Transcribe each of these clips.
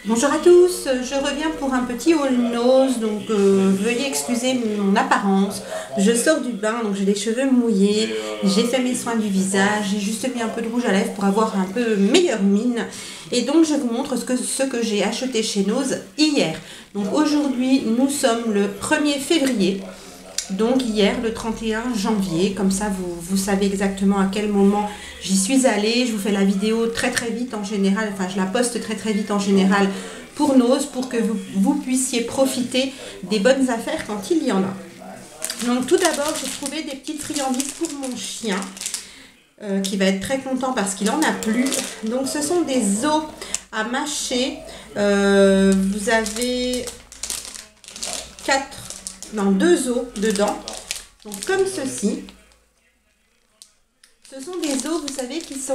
Bonjour à tous, je reviens pour un petit haul nose, donc veuillez excuser mon apparence. Je sors du bain, donc j'ai les cheveux mouillés, j'ai fait mes soins du visage, j'ai juste mis un peu de rouge à lèvres pour avoir un peu meilleure mine. Et donc je vous montre ce que j'ai acheté chez Nose hier. Donc aujourd'hui nous sommes le 1er février. Donc hier, le 31 janvier, comme ça vous savez exactement à quel moment j'y suis allée. Je vous fais la vidéo très vite en général, enfin je la poste très vite en général pour Nose, pour que vous puissiez profiter des bonnes affaires quand il y en a. Donc tout d'abord, j'ai trouvé des petites friandises pour mon chien, qui va être très content parce qu'il en a plus. Donc ce sont des os à mâcher. Vous avez 2 os dedans, donc comme ceci. Ce sont des os, vous savez, qui sont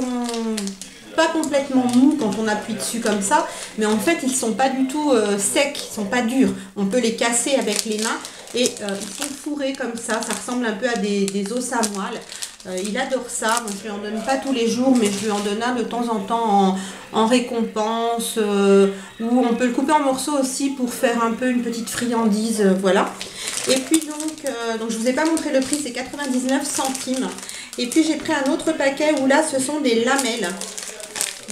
pas complètement mous quand on appuie dessus comme ça, mais en fait ils sont pas du tout secs, ils sont pas durs. On peut les casser avec les mains et ils sont fourrés comme ça ressemble un peu à des os à moelle. Il adore ça, donc je lui en donne pas tous les jours, mais je lui en donne un de temps en temps en récompense, ou on peut le couper en morceaux aussi pour faire un peu une petite friandise, voilà. Et puis donc je vous ai pas montré le prix, c'est 99 centimes. Et puis j'ai pris un autre paquet où là ce sont des lamelles.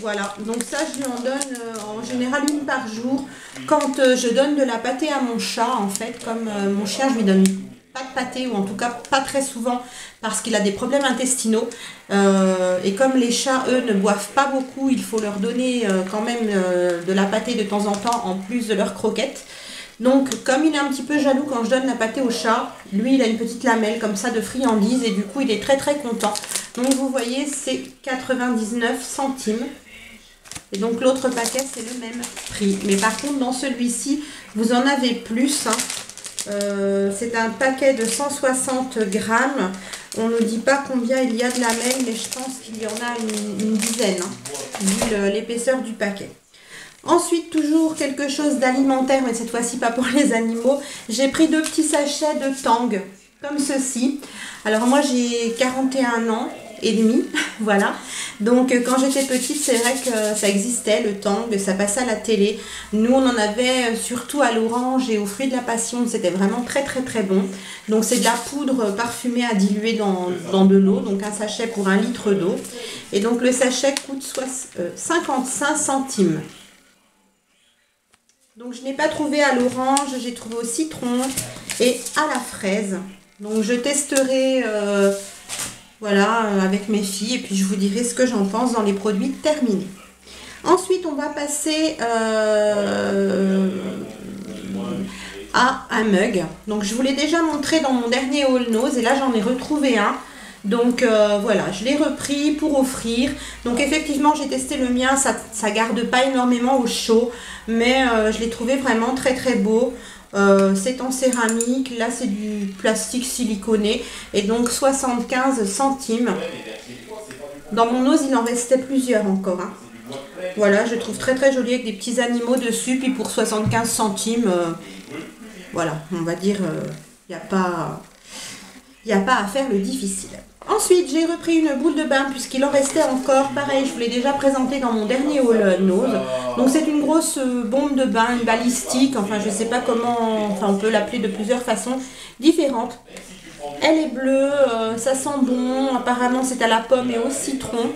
Voilà, donc ça je lui en donne en général une par jour. Quand je donne de la pâtée à mon chat, en fait, comme mon chien, je lui donne pas de pâtée, ou en tout cas pas très souvent, parce qu'il a des problèmes intestinaux. Et comme les chats, eux, ne boivent pas beaucoup, il faut leur donner quand même de la pâtée de temps en temps, en plus de leurs croquettes. Donc, comme il est un petit peu jaloux quand je donne la pâtée au chat, lui, il a une petite lamelle comme ça de friandise, et du coup, il est très content. Donc, vous voyez, c'est 99 centimes. Et donc, l'autre paquet, c'est le même prix. Mais par contre, dans celui-ci, vous en avez plus, hein. C'est un paquet de 160 grammes. On ne dit pas combien il y a de lamelles, mais je pense qu'il y en a une dizaine, hein, vu l'épaisseur du paquet. Ensuite, toujours quelque chose d'alimentaire, mais cette fois-ci pas pour les animaux. J'ai pris 2 petits sachets de Tang, comme ceci. Alors moi, j'ai 41 ans et demi, voilà. Donc quand j'étais petite, c'est vrai que ça existait, le Tang, ça passait à la télé. Nous, on en avait surtout à l'orange et aux fruits de la passion. C'était vraiment très bon. Donc c'est de la poudre parfumée à diluer dans de l'eau, donc un sachet pour 1 litre d'eau. Et donc le sachet coûte 55 centimes. Donc je n'ai pas trouvé à l'orange, j'ai trouvé au citron et à la fraise. Donc je testerai voilà, avec mes filles, et puis je vous dirai ce que j'en pense dans les produits terminés. Ensuite, on va passer à un mug. Donc je vous l'ai déjà montré dans mon dernier haul nose, et là j'en ai retrouvé un. Donc voilà, je l'ai repris pour offrir. Donc effectivement, j'ai testé le mien, ça garde pas énormément au chaud, mais je l'ai trouvé vraiment très beau. C'est en céramique, là c'est du plastique siliconé, et donc 75 centimes. Dans mon nose, il en restait plusieurs encore, hein. Voilà, je trouve très joli avec des petits animaux dessus, puis pour 75 centimes, voilà, on va dire, il n'y a pas à faire le difficile. Ensuite, j'ai repris une boule de bain puisqu'il en restait encore. Pareil, je vous l'ai déjà présenté dans mon dernier haul nose. Donc c'est une grosse bombe de bain, une balistique. Enfin, je ne sais pas comment, enfin on peut l'appeler de plusieurs façons différentes. Elle est bleue, ça sent bon. Apparemment, c'est à la pomme et au citron.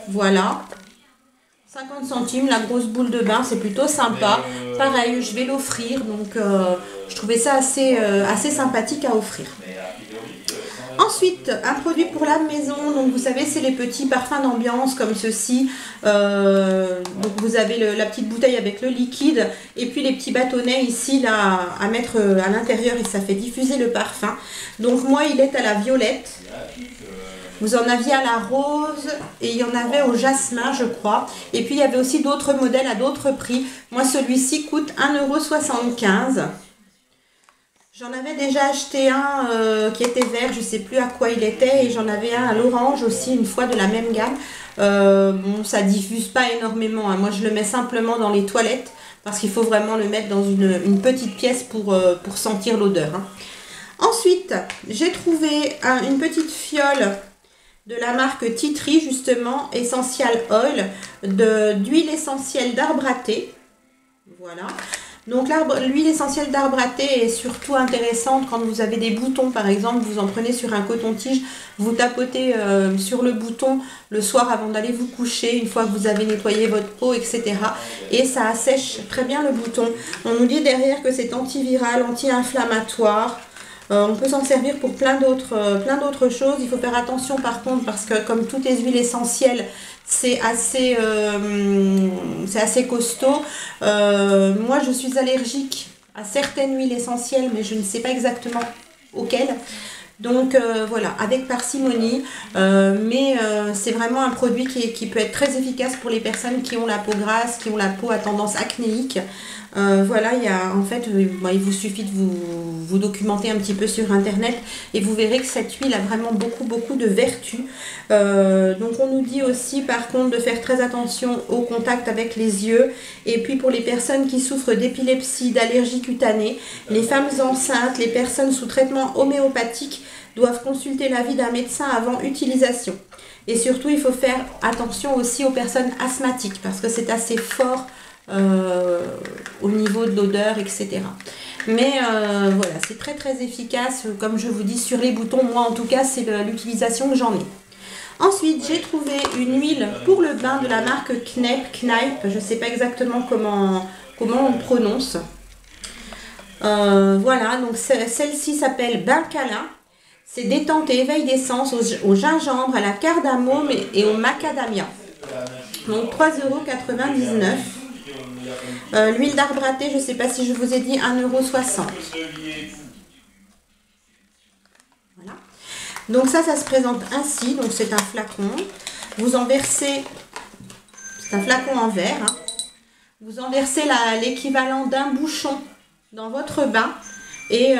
Voilà. 50 centimes, la grosse boule de bain, c'est plutôt sympa. Pareil, je vais l'offrir. Donc je trouvais ça assez sympathique à offrir. Ensuite, un produit pour la maison, donc vous savez, c'est les petits parfums d'ambiance comme ceci. Donc vous avez la petite bouteille avec le liquide, et puis les petits bâtonnets ici là à mettre à l'intérieur, et ça fait diffuser le parfum. Donc moi, il est à la violette. Vous en aviez à la rose, et il y en avait au jasmin, je crois. Et puis il y avait aussi d'autres modèles à d'autres prix. Moi, celui-ci coûte 1,75 €. J'en avais déjà acheté un qui était vert, je ne sais plus à quoi il était, et j'en avais un à l'orange aussi, une fois de la même gamme. Bon, ça diffuse pas énormément, hein. Moi, je le mets simplement dans les toilettes, parce qu'il faut vraiment le mettre dans une petite pièce pour sentir l'odeur, hein. Ensuite, j'ai trouvé une petite fiole de la marque Tea Tree, justement, Essential Oil, d'huile essentielle d'arbre à thé. Voilà. Donc l'huile essentielle d'arbre à thé est surtout intéressante quand vous avez des boutons, par exemple, vous en prenez sur un coton-tige, vous tapotez sur le bouton le soir avant d'aller vous coucher, une fois que vous avez nettoyé votre peau, etc. Et ça assèche très bien le bouton. On nous dit derrière que c'est antiviral, anti-inflammatoire. On peut s'en servir pour plein d'autres choses. Il faut faire attention par contre parce que comme toutes les huiles essentielles, c'est assez costaud. Moi, je suis allergique à certaines huiles essentielles, mais je ne sais pas exactement auxquelles. Donc voilà, avec parcimonie, c'est vraiment un produit qui peut être très efficace pour les personnes qui ont la peau grasse, qui ont la peau à tendance acnéique. Voilà, il vous suffit de vous documenter un petit peu sur internet et vous verrez que cette huile a vraiment beaucoup de vertus. Donc on nous dit aussi par contre de faire très attention au contact avec les yeux, et puis pour les personnes qui souffrent d'épilepsie, d'allergie cutanée, les femmes enceintes, les personnes sous traitement homéopathique doivent consulter l'avis d'un médecin avant utilisation. Et surtout il faut faire attention aussi aux personnes asthmatiques parce que c'est assez fort au niveau de l'odeur, etc. Mais voilà, c'est très efficace, comme je vous dis, sur les boutons. Moi en tout cas c'est l'utilisation que j'en ai. Ensuite j'ai trouvé une huile pour le bain de la marque Kneipp, je ne sais pas exactement comment on prononce. Voilà, donc celle-ci s'appelle Bain Câlin. C'est détente et éveil des sens au gingembre, à la cardamome et au macadamia. Donc 3,99 €. L'huile d'arbre à thé, je ne sais pas si je vous ai dit, 1,60 €. Voilà. Donc ça se présente ainsi. Donc c'est un flacon. Vous en versez, c'est un flacon en verre. Hein. Vous en versez l'équivalent d'un bouchon dans votre bain. Et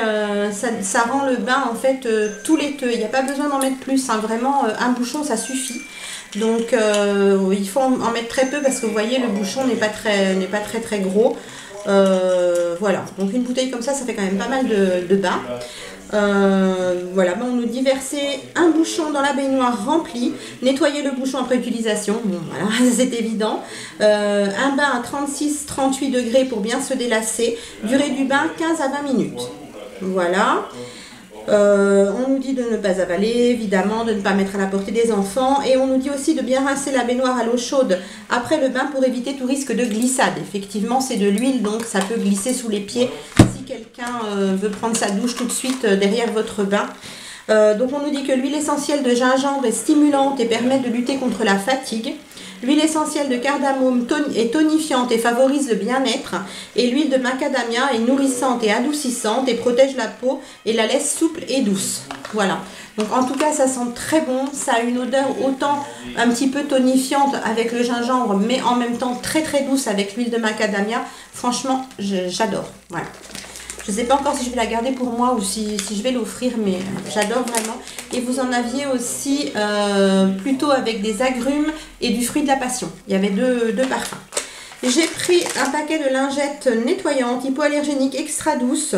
ça rend le bain en fait tout laiteux. Il n'y a pas besoin d'en mettre plus. Hein. Vraiment, un bouchon, ça suffit. Donc il faut en mettre très peu parce que vous voyez le bouchon n'est pas très gros. Voilà, donc une bouteille comme ça fait quand même pas mal de bain. Voilà, on nous dit verser un bouchon dans la baignoire remplie, nettoyer le bouchon après utilisation, bon voilà, c'est évident. Un bain à 36-38 degrés pour bien se délasser, durée du bain 15 à 20 minutes. Voilà. On nous dit de ne pas avaler, évidemment, de ne pas mettre à la portée des enfants, et on nous dit aussi de bien rincer la baignoire à l'eau chaude après le bain pour éviter tout risque de glissade. Effectivement, c'est de l'huile, donc ça peut glisser sous les pieds si quelqu'un veut prendre sa douche tout de suite derrière votre bain. Donc on nous dit que l'huile essentielle de gingembre est stimulante et permet de lutter contre la fatigue. L'huile essentielle de cardamome est tonifiante et favorise le bien-être. Et l'huile de macadamia est nourrissante et adoucissante et protège la peau et la laisse souple et douce. Voilà. Donc en tout cas, ça sent très bon. Ça a une odeur autant un petit peu tonifiante avec le gingembre, mais en même temps très douce avec l'huile de macadamia. Franchement, j'adore. Voilà. Je ne sais pas encore si je vais la garder pour moi ou si je vais l'offrir, mais j'adore vraiment. Et vous en aviez aussi plutôt avec des agrumes et du fruit de la passion. Il y avait deux parfums. J'ai pris un paquet de lingettes nettoyantes hypoallergéniques extra douces.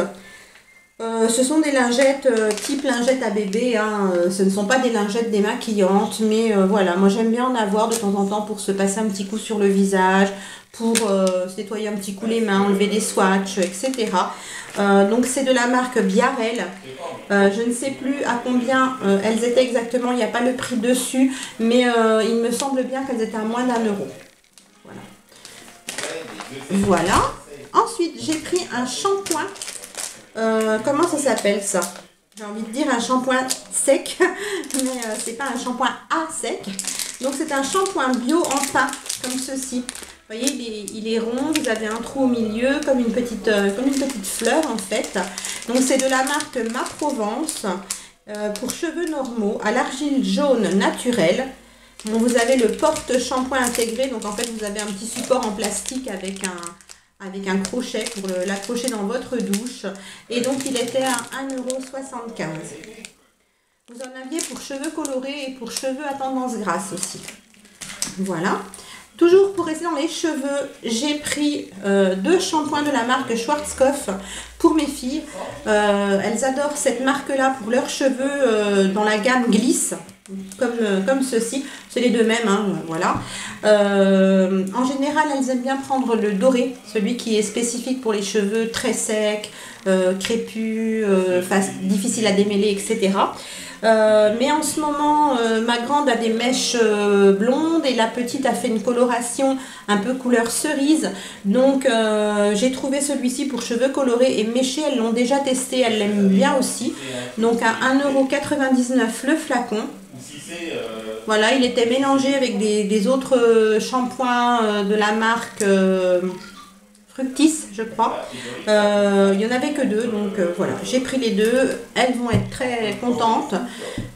Ce sont des lingettes type lingettes à bébé. Hein. Ce ne sont pas des lingettes démaquillantes, mais voilà, moi j'aime bien en avoir de temps en temps pour se passer un petit coup sur le visage, pour se nettoyer un petit coup les mains, enlever des swatchs, etc. Donc c'est de la marque Biarel. Je ne sais plus à combien elles étaient exactement, il n'y a pas le prix dessus, mais il me semble bien qu'elles étaient à moins d'1 €. Voilà. Ensuite, j'ai pris un shampoing. Comment ça s'appelle ça? J'ai envie de dire un shampoing sec, mais c'est pas un shampoing à sec. Donc c'est un shampoing bio en pain, comme ceci. Vous voyez, il est rond, vous avez un trou au milieu, comme une petite fleur en fait. Donc c'est de la marque Ma Provence, pour cheveux normaux, à l'argile jaune naturelle. Bon, vous avez le porte-shampoing intégré, donc en fait vous avez un petit support en plastique avec un crochet pour l'accrocher dans votre douche. Et donc il était à 1,75 €. Vous en aviez pour cheveux colorés et pour cheveux à tendance grasse aussi. Voilà. Toujours pour rester dans les cheveux, j'ai pris 2 shampoings de la marque Schwarzkopf pour mes filles. Elles adorent cette marque-là pour leurs cheveux dans la gamme Glisse. comme ceci. C'est les deux mêmes, hein, voilà. En général, elles aiment bien prendre le doré, celui qui est spécifique pour les cheveux très secs, crépus, difficiles à démêler, etc. Mais en ce moment, ma grande a des mèches blondes et la petite a fait une coloration un peu couleur cerise. Donc j'ai trouvé celui-ci pour cheveux colorés et méchés. Elles l'ont déjà testé, elles l'aiment bien aussi. Donc à 1,99 € le flacon. Voilà, il était mélangé avec des autres shampoings de la marque Fructis, je crois. Il n'y en avait que deux, donc voilà, j'ai pris les deux. Elles vont être très contentes.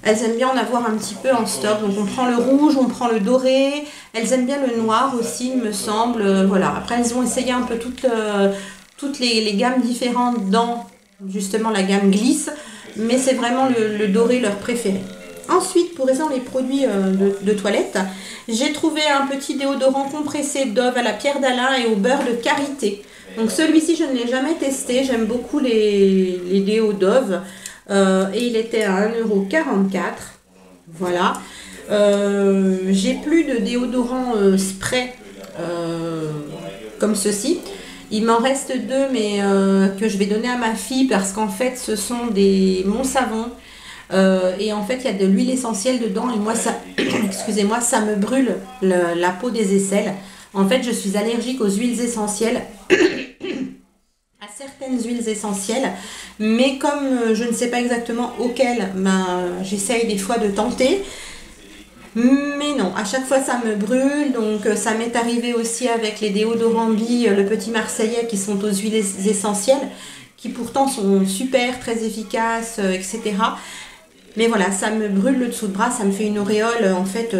Elles aiment bien en avoir un petit peu en stock. Donc on prend le rouge, on prend le doré. Elles aiment bien le noir aussi, il me semble. Voilà. Après, elles ont essayé un peu toutes les gammes différentes dans justement la gamme glisse. Mais c'est vraiment le doré leur préféré. Ensuite, pour les produits de toilette, j'ai trouvé un petit déodorant compressé Dove à la pierre d'Alain et au beurre de karité. Donc celui-ci, je ne l'ai jamais testé. J'aime beaucoup les déos Dove. Et il était à 1,44 €. Voilà. J'ai plus de déodorant spray comme ceci. Il m'en reste deux, mais que je vais donner à ma fille parce qu'en fait, ce sont des Mon Savon. Et en fait il y a de l'huile essentielle dedans et moi ça excusez-moi, ça me brûle la peau des aisselles. En fait je suis allergique aux huiles essentielles à certaines huiles essentielles, mais comme je ne sais pas exactement auxquelles, j'essaye des fois de tenter, mais non, à chaque fois ça me brûle. Donc ça m'est arrivé aussi avec les déodorants Bee, le petit Marseillais, qui sont aux huiles essentielles, qui pourtant sont super, très efficaces, etc. Mais voilà, ça me brûle le dessous de bras, ça me fait une auréole en fait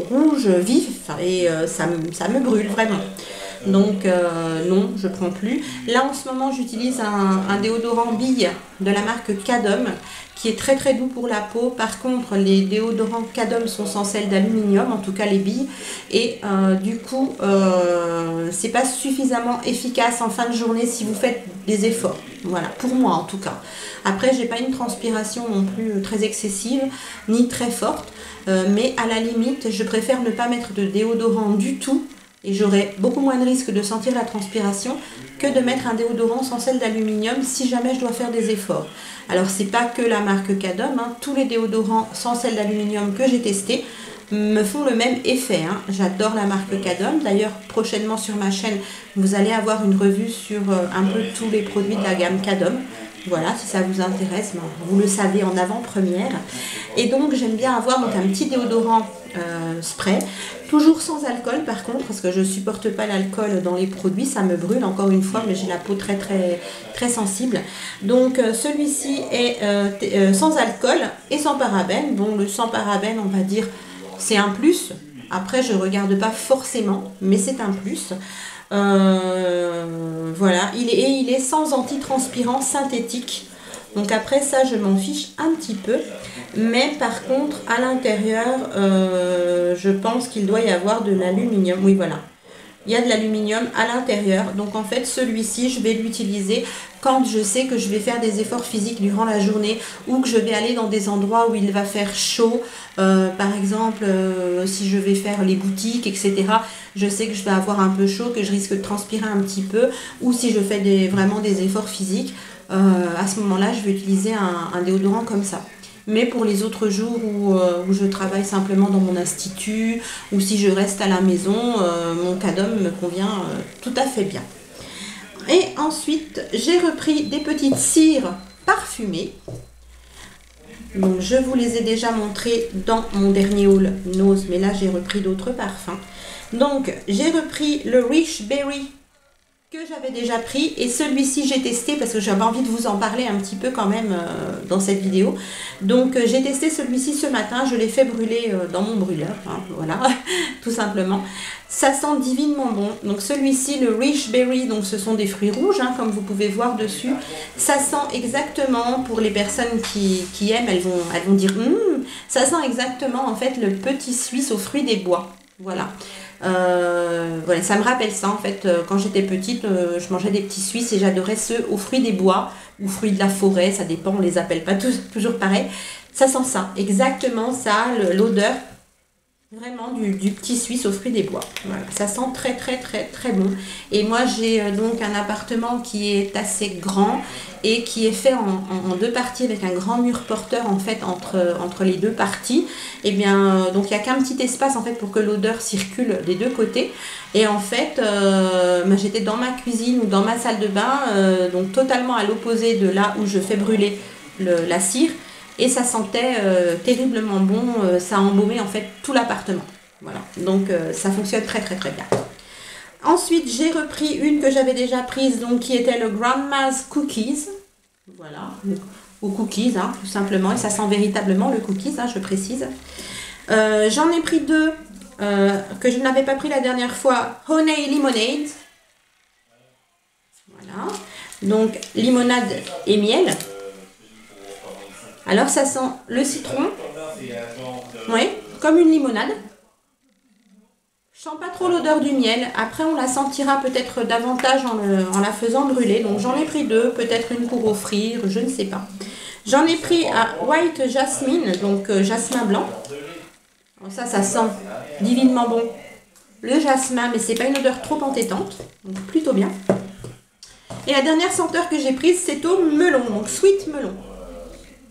rouge vif et ça me brûle vraiment. Donc non, je prends plus. Là en ce moment j'utilise un déodorant bille de la marque Cadom qui est très très doux pour la peau. Par contre les déodorants Cadom sont sans sel d'aluminium, en tout cas les billes, et du coup c'est pas suffisamment efficace en fin de journée si vous faites des efforts. Voilà, pour moi en tout cas. Après j'ai pas une transpiration non plus très excessive ni très forte, mais à la limite je préfère ne pas mettre de déodorant du tout. Et j'aurai beaucoup moins de risque de sentir la transpiration que de mettre un déodorant sans sel d'aluminium si jamais je dois faire des efforts. Alors c'est pas que la marque Cadom, hein. Tous les déodorants sans sel d'aluminium que j'ai testés me font le même effet, hein. J'adore la marque Cadom. D'ailleurs prochainement sur ma chaîne vous allez avoir une revue sur un peu tous les produits de la gamme Cadom. Voilà, si ça vous intéresse, vous le savez en avant-première. Et donc j'aime bien avoir un petit déodorant spray, toujours sans alcool par contre, parce que je ne supporte pas l'alcool dans les produits, ça me brûle encore une fois, mais j'ai la peau très très très sensible. Donc celui-ci est sans alcool et sans parabènes. Bon, le sans parabènes, on va dire, c'est un plus. Après, je ne regarde pas forcément, mais c'est un plus. Voilà, il est sans antitranspirant synthétique. Donc après ça je m'en fiche un petit peu, mais par contre à l'intérieur je pense qu'il doit y avoir de l'aluminium. Oui voilà, il y a de l'aluminium à l'intérieur. Donc en fait celui-ci je vais l'utiliser quand je sais que je vais faire des efforts physiques durant la journée ou que je vais aller dans des endroits où il va faire chaud, par exemple si je vais faire les boutiques, etc. Je sais que je vais avoir un peu chaud, que je risque de transpirer un petit peu, ou si je fais vraiment des efforts physiques, à ce moment-là je vais utiliser un déodorant comme ça. Mais pour les autres jours où je travaille simplement dans mon institut ou si je reste à la maison, mon Cadom me convient tout à fait bien. Et ensuite, j'ai repris des petites cires parfumées. Donc, je vous les ai déjà montrées dans mon dernier haul Nose, mais là, j'ai repris d'autres parfums. Donc, j'ai repris le Rich Berry que j'avais déjà pris et celui-ci j'ai testé parce que j'avais envie de vous en parler un petit peu quand même dans cette vidéo. Donc j'ai testé celui-ci ce matin, je l'ai fait brûler dans mon brûleur, hein, voilà, tout simplement. Ça sent divinement bon. Donc celui-ci, le Rich Berry, donc ce sont des fruits rouges, hein, comme vous pouvez voir dessus. Ça sent exactement, pour les personnes qui aiment, elles vont dire ça sent exactement en fait le petit Suisse aux fruits des bois. Voilà. Voilà, ça me rappelle ça en fait. Quand j'étais petite, je mangeais des petits Suisses et j'adorais ceux aux fruits des bois ou fruits de la forêt, ça dépend, on les appelle pas toujours pareil. Ça sent ça, exactement ça, l'odeur vraiment du petit Suisse aux fruits des bois. Voilà, ça sent très très très très bon. Et moi j'ai donc un appartement qui est assez grand et qui est fait en deux parties avec un grand mur porteur en fait entre les deux parties. Et bien donc il n'y a qu'un petit espace en fait pour que l'odeur circule des deux côtés. Et en fait j'étais dans ma cuisine ou dans ma salle de bain, donc totalement à l'opposé de là où je fais brûler la cire. Et ça sentait terriblement bon, ça a embaumé en fait tout l'appartement. Voilà, donc ça fonctionne très très très bien. Ensuite, j'ai repris une que j'avais déjà prise, donc qui était le Grandma's Cookies. Voilà, ou cookies, hein, tout simplement, et ça sent véritablement le cookies, hein, je précise. J'en ai pris deux que je n'avais pas pris la dernière fois, Honey Lemonade. Voilà, donc limonade et miel. Alors ça sent le citron, oui, comme une limonade. Je sens pas trop l'odeur du miel. Après on la sentira peut-être davantage en la faisant brûler. Donc j'en ai pris deux, peut-être une pour offrir, je ne sais pas. J'en ai pris à White Jasmine, donc jasmin blanc. Alors ça sent divinement bon le jasmin, mais c'est pas une odeur trop entêtante, donc plutôt bien. Et la dernière senteur que j'ai prise, c'est au melon, donc sweet melon.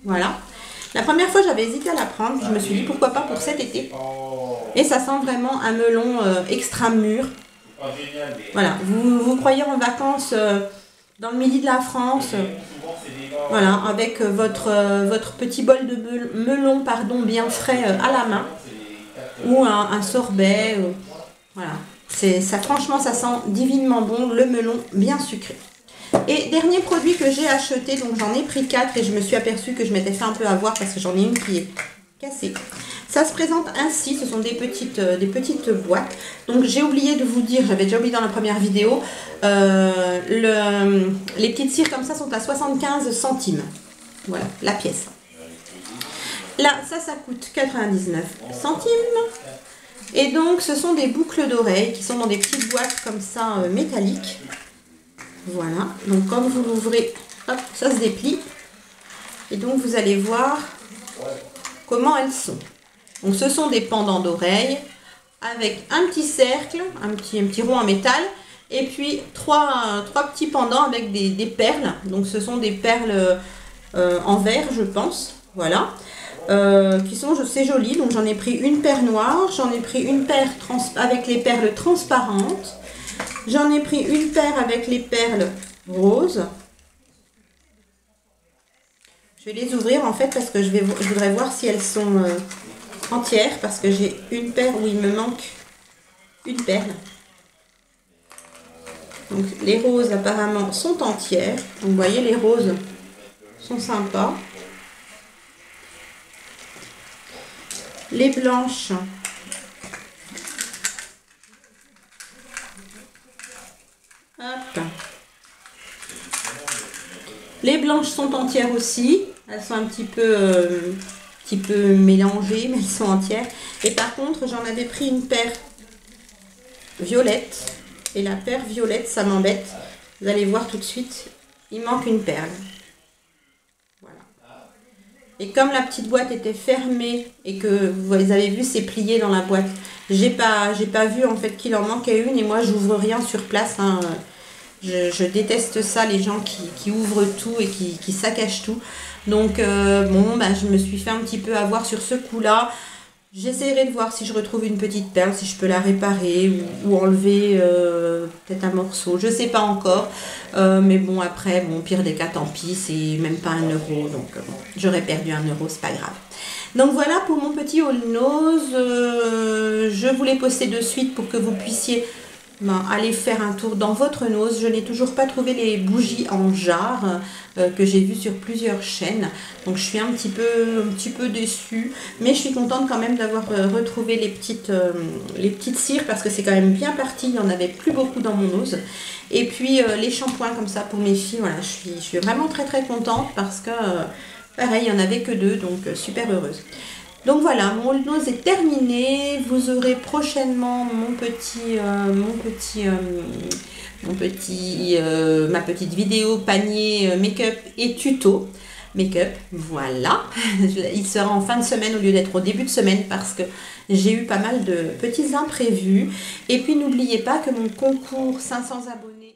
Voilà. La première fois, j'avais hésité à la prendre. Je me suis dit pourquoi pas pour cet été. Et ça sent vraiment un melon extra mûr. Voilà. Vous croyez en vacances dans le midi de la France. Voilà. Avec votre petit bol de melon bien frais à la main. Ou un sorbet. Voilà. Franchement, ça sent divinement bon. Le melon bien sucré. Et dernier produit que j'ai acheté, donc j'en ai pris 4 et je me suis aperçue que je m'étais fait un peu avoir parce que j'en ai une qui est cassée. Ça se présente ainsi, ce sont des petites boîtes. Donc j'ai oublié de vous dire, j'avais déjà oublié dans la première vidéo, les petites cires comme ça sont à 75 centimes. Voilà, la pièce. Là, ça coûte 99 centimes. Et donc ce sont des boucles d'oreilles qui sont dans des petites boîtes comme ça métalliques. Voilà, donc quand vous l'ouvrez, hop, ça se déplie. Et donc vous allez voir comment elles sont. Donc ce sont des pendants d'oreilles avec un petit cercle, un petit rond en métal. Et puis trois petits pendants avec des perles. Donc ce sont des perles en verre, je pense. Voilà. C'est joli. Donc j'en ai pris une paire noire. J'en ai pris une paire avec les perles transparentes. J'en ai pris une paire avec les perles roses. Je vais les ouvrir en fait parce que je voudrais voir si elles sont entières. Parce que j'ai une paire où il me manque une perle. Donc les roses apparemment sont entières. Donc vous voyez, les roses sont sympas. Les blanches. Hop. Les blanches sont entières aussi. Elles sont un petit peu mélangées, mais elles sont entières. Et par contre, j'en avais pris une paire violette. Et la paire violette, ça m'embête. Vous allez voir tout de suite, il manque une perle. Voilà. Et comme la petite boîte était fermée et que vous avez vu, c'est plié dans la boîte, j'ai pas vu en fait qu'il en manquait une. Et moi, j'ouvre rien sur place, hein. Je déteste ça, les gens qui ouvrent tout et qui saccagent tout. Donc je me suis fait un petit peu avoir sur ce coup-là. J'essaierai de voir si je retrouve une petite perle, si je peux la réparer ou enlever peut-être un morceau. Je ne sais pas encore. Mais bon, après, pire des cas, tant pis. C'est même pas 1 euro. Donc j'aurais perdu 1 euro, c'est pas grave. Donc voilà pour mon petit haul nose. Je vous l'ai posté de suite pour que vous puissiez aller faire un tour dans votre nose. Je n'ai toujours pas trouvé les bougies en jarre que j'ai vues sur plusieurs chaînes. Donc je suis un petit peu déçue. Mais je suis contente quand même d'avoir retrouvé les petites cires parce que c'est quand même bien parti. Il n'y en avait plus beaucoup dans mon nose. Et puis les shampoings comme ça pour mes filles. Voilà, je suis vraiment très très contente parce que pareil, il n'y en avait que 2. Donc super heureuse. Donc voilà, mon haul nose est terminé. Vous aurez prochainement ma petite vidéo panier make-up et tuto make-up. Voilà, il sera en fin de semaine au lieu d'être au début de semaine parce que j'ai eu pas mal de petits imprévus. Et puis n'oubliez pas que mon concours 500 abonnés